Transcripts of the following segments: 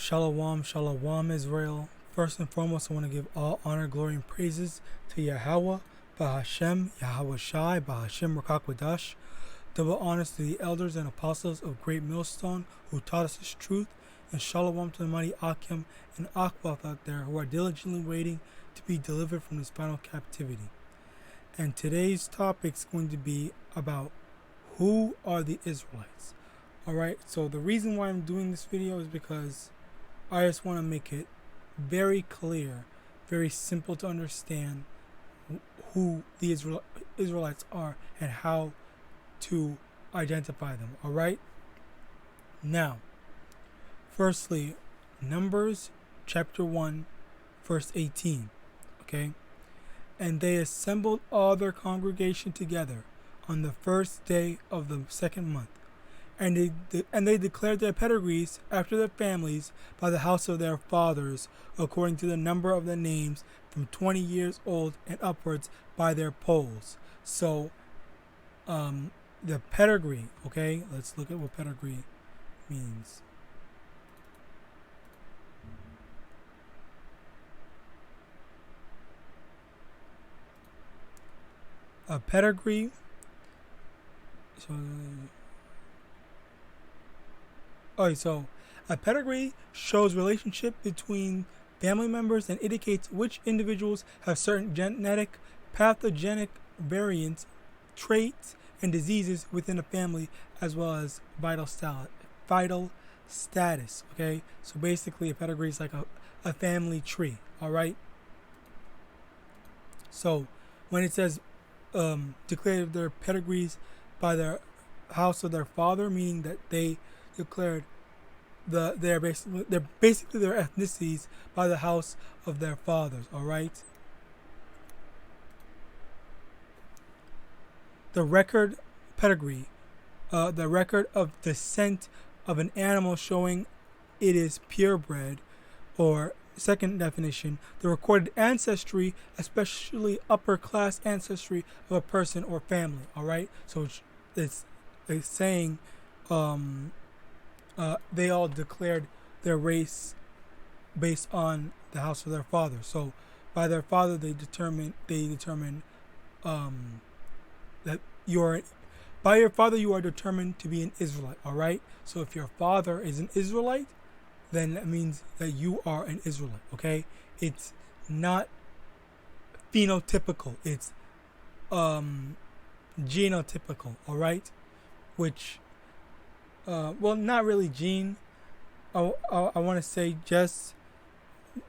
Shalom, shalom, Israel. First and foremost, I want to give all honor, glory, and praises to Yahawah, Bahashem, YAHAWASHI, Bahashem Rakakwadash. Double honors to the elders and apostles of Great Millstone who taught us His truth, and shalom to the mighty Akim and Akbath out there who are diligently waiting to be delivered from this final captivity. And today's topic is going to be about who are the Israelites. Alright, so the reason why I'm doing this video is because I just want to make it very clear, very simple to understand who the Israelites are and how to identify them. Alright, now firstly, Numbers chapter 1 verse 18. Okay, and they assembled all their congregation together on the first day of the second month, and they declared their pedigrees after their families by the house of their fathers, according to the number of the names, from 20 years old and upwards, by their polls. So the pedigree, okay, let's look at what pedigree means. A pedigree, so a pedigree shows relationship between family members and indicates which individuals have certain genetic, pathogenic variants, traits, and diseases within a family, as well as vital status. Okay, so basically a pedigree is like a family tree. All right. So when it says declared their pedigrees by their house of their father, meaning that they declared their basically their ethnicities by the house of their fathers. All right. The record pedigree, the record of descent of an animal showing it is purebred, or second definition, the recorded ancestry, especially upper class ancestry of a person or family. All right, so it's saying they all declared their race based on the house of their father. So by their father, they determine that by your father you are determined to be an Israelite. All right, so if your father is an Israelite, then that means that you are an Israelite. Okay, it's not phenotypical, it's genotypical. All right, which well, not really gene. I want to say just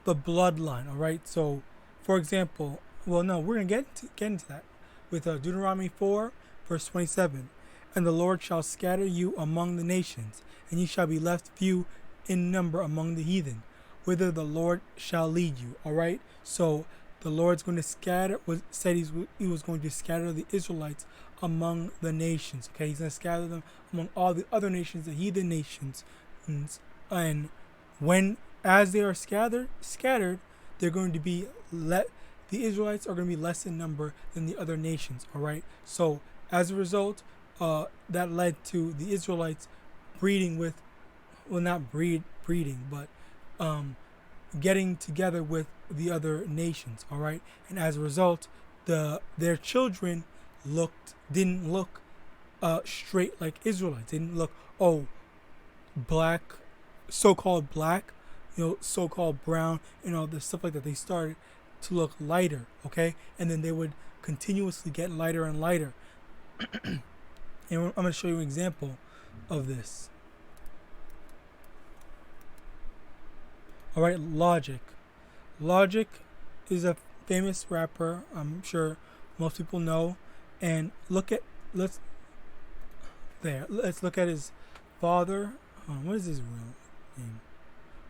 the bloodline. All right, so for example, well, no, we're gonna get into that with Deuteronomy 4 verse 27. And the Lord shall scatter you among the nations, and ye shall be left few in number among the heathen, whither the Lord shall lead you. All right, so the Lord's going to scatter, he was going to scatter the Israelites among the nations. Okay, he's going to scatter them among all the other nations, the heathen nations, and as they are scattered, they're going to be the Israelites are going to be less in number than the other nations. All right, so as a result, that led to the Israelites breeding with, well, not breeding, but getting together with the other nations. All right, and as a result, their children didn't look straight like Israelites. They didn't look black, so-called black, so-called brown, all this stuff like that. They started to look lighter. Okay, and then they would continuously get lighter and lighter. And I'm going to show you an example of this. All right, Logic. Logic is a famous rapper. I'm sure most people know. And let's look at his father. What is his real name?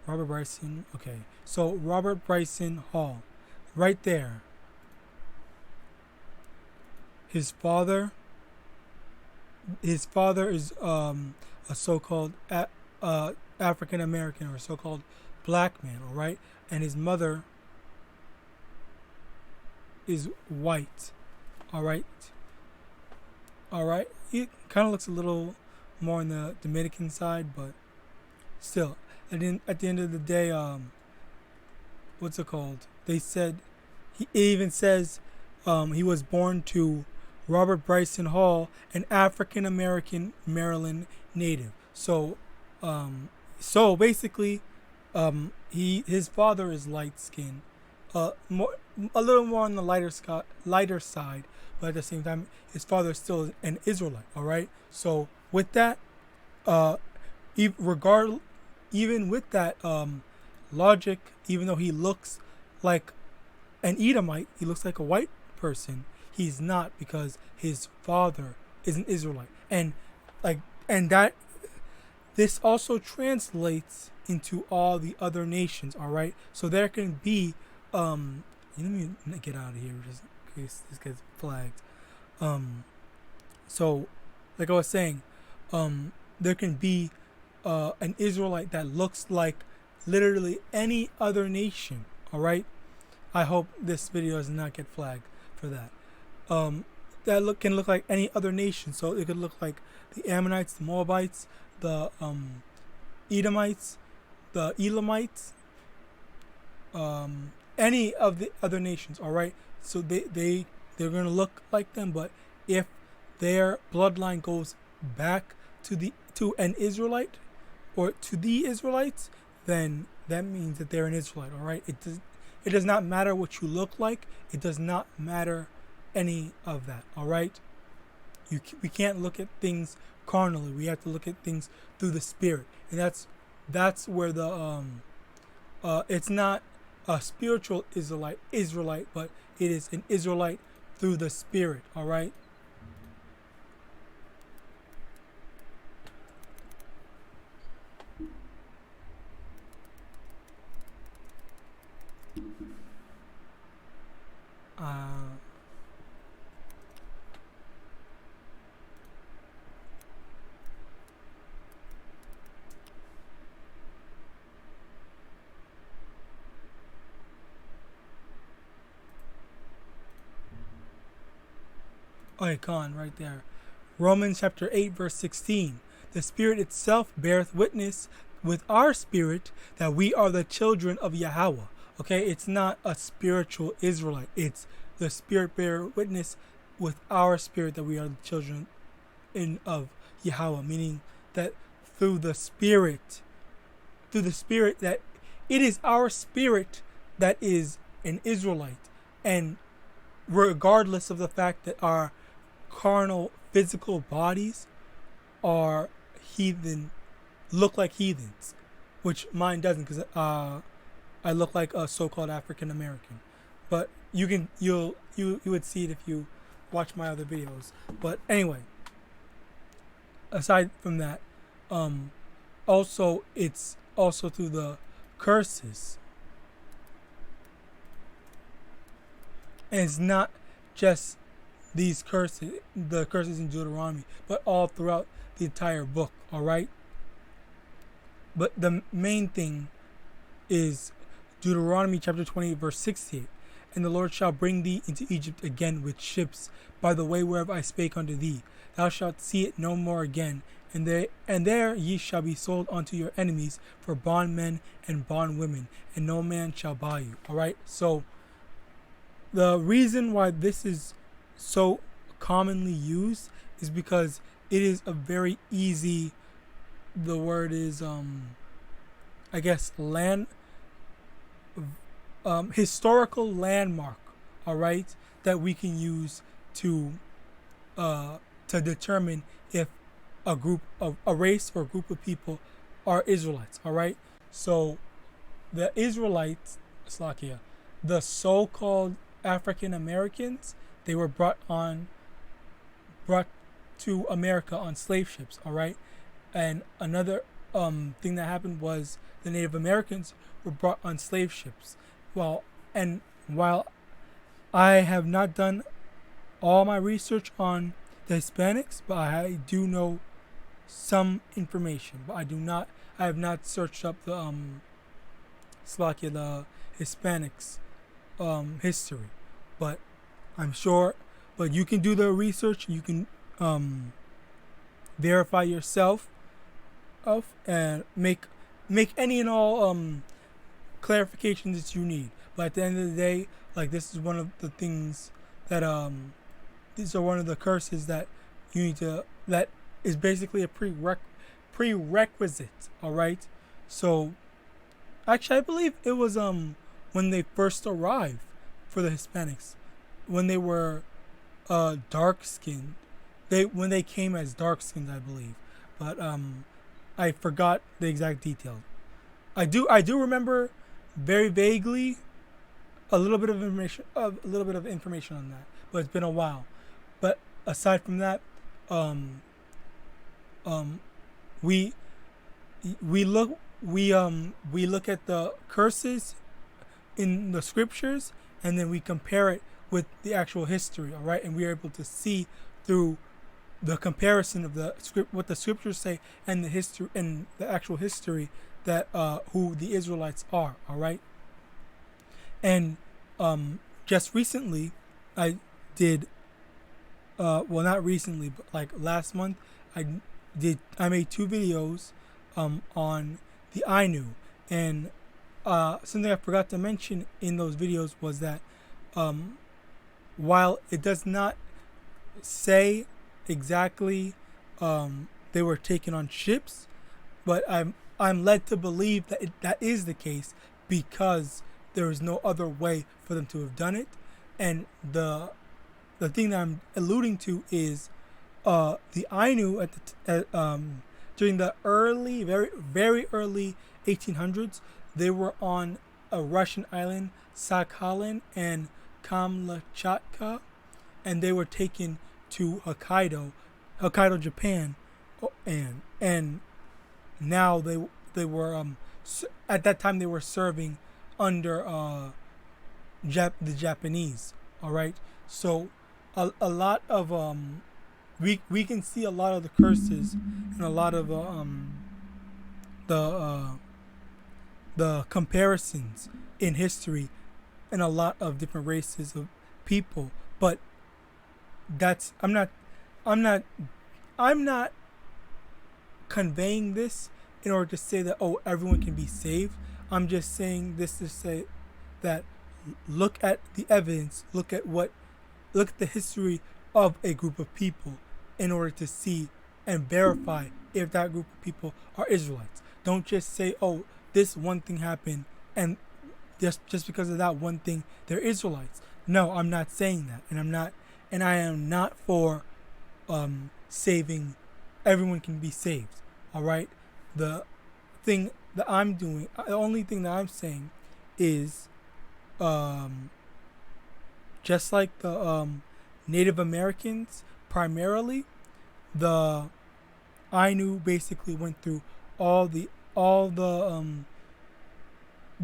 Robert Bryson. Okay, so Robert Bryson Hall, right there. His father is a so-called African American, or so-called black man. All right, and his mother is white. All right, he kind of looks a little more on the Dominican side, but still, at the end of the day, what's it called? They said it even says he was born to Robert Bryson Hall, an African American Maryland native. So basically, his father is light skinned, a little more on the lighter side, but at the same time, his father is still an Israelite. All right. So with that, even with that logic, even though he looks like an Edomite, he looks like a white person. He's not, because his father is an Israelite, and that this also translates into all the other nations. All right. So there can be let me get out of here just in case this gets flagged. So like I was saying, there can be an Israelite that looks like literally any other nation. All right. I hope this video does not get flagged for that. That can look like any other nation. So it could look like the Ammonites, the Moabites, the Edomites, the Elamites, any of the other nations. All right. So they're gonna look like them, but if their bloodline goes back to an Israelite or to the Israelites, then that means that they're an Israelite. All right. It does not matter what you look like. It does not matter any of that. All right. We can't look at things carnally. We have to look at things through the Spirit, and that's where the it's not a spiritual Israelite, but it is an Israelite through the Spirit. All right. Icon right there. Romans chapter 8 verse 16. The Spirit itself beareth witness with our spirit that we are the children of Yahawah. Okay, it's not a spiritual Israelite. It's the Spirit bear witness with our spirit that we are the children of Yahawah, meaning that through the Spirit that it is our spirit that is an Israelite, and regardless of the fact that our carnal physical bodies are look like heathens, which mine doesn't, because I look like a so-called African American, but you would see it if you watch my other videos. But anyway, aside from that, also it's also through the curses, and it's not just these curses, the curses in Deuteronomy, but all throughout the entire book. All right. But the main thing is Deuteronomy chapter 28 verse 68. And the Lord shall bring thee into Egypt again with ships by the way whereof I spake unto thee. Thou shalt see it no more again. And there ye shall be sold unto your enemies for bondmen and bondwomen, and no man shall buy you. All right. So the reason why this is so commonly used is because it is a very easy, the word is I guess historical landmark, all right, that we can use to determine if a race or a group of people are Israelites. All right. So the Israelites, Slakia, the so-called African Americans, they were brought to America on slave ships. All right. And another thing that happened was the Native Americans were brought on slave ships. While I have not done all my research on the Hispanics, but I do know some information. But I have not searched up the the Hispanics history. But I'm sure. But you can do the research. You can verify yourself and make make any and all clarifications that you need. But at the end of the day, like, this is one of the things that these are one of the curses that you need to, that is basically a prerequisite. All right. So actually, I believe it was when they first arrived for the Hispanics, when they were dark skinned. When they came as dark skinned, I believe. But I forgot the exact details. I do remember very vaguely a little bit of information on that, but it's been a while. But aside from that, we look at the curses in the scriptures, and then we compare it with the actual history. All right, and we are able to see through the comparison of the script, what the scriptures say, and the history and the actual history, that who the Israelites are. All right. And just recently, I did well, not recently, but like last month, I made 2 videos on the Ainu. And something I forgot to mention in those videos was that while it does not say exactly they were taken on ships, but I'm led to believe that that is the case, because there is no other way for them to have done it. And the thing that I'm alluding to is the Ainu during the early, very early 1800s, they were on a Russian island, Sakhalin and Kamchatka, and they were taken to Hokkaido, Japan, and now they were at that time they were serving under the Japanese. All right, so a lot of we can see a lot of the curses and a lot of the comparisons in history in a lot of different races of people. But that's I'm not conveying this in order to say that, oh, everyone can be saved. I'm just saying this to say that look at the evidence, look at the history of a group of people in order to see and verify if that group of people are Israelites. Don't just say, oh, this one thing happened and just because of that one thing they're Israelites. No, I'm not saying that, and I am not for saving. Everyone can be saved. All right. The thing that I'm doing, the only thing that I'm saying is, just like the Native Americans, primarily, the Ainu basically went through all the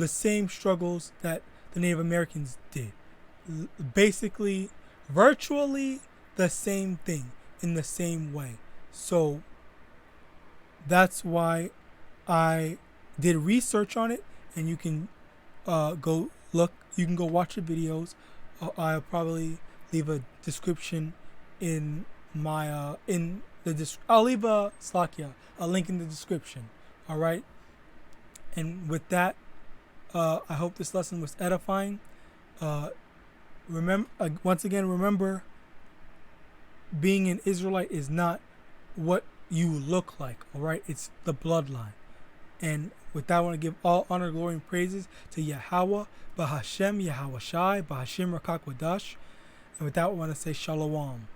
same struggles that the Native Americans did. Basically, virtually the same thing in the same way. So that's why I did research on it, and you can go look. You can go watch the videos. I'll probably leave a description in my I'll leave a link in the description. All right. And with that, I hope this lesson was edifying. Remember, being an Israelite is not what you look like. All right, it's the bloodline. And with that, I want to give all honor, glory, and praises to Yahawah, Bahashem, YAHAWASHI, Bahashem Rakakwadash. And with that, I want to say Shalom.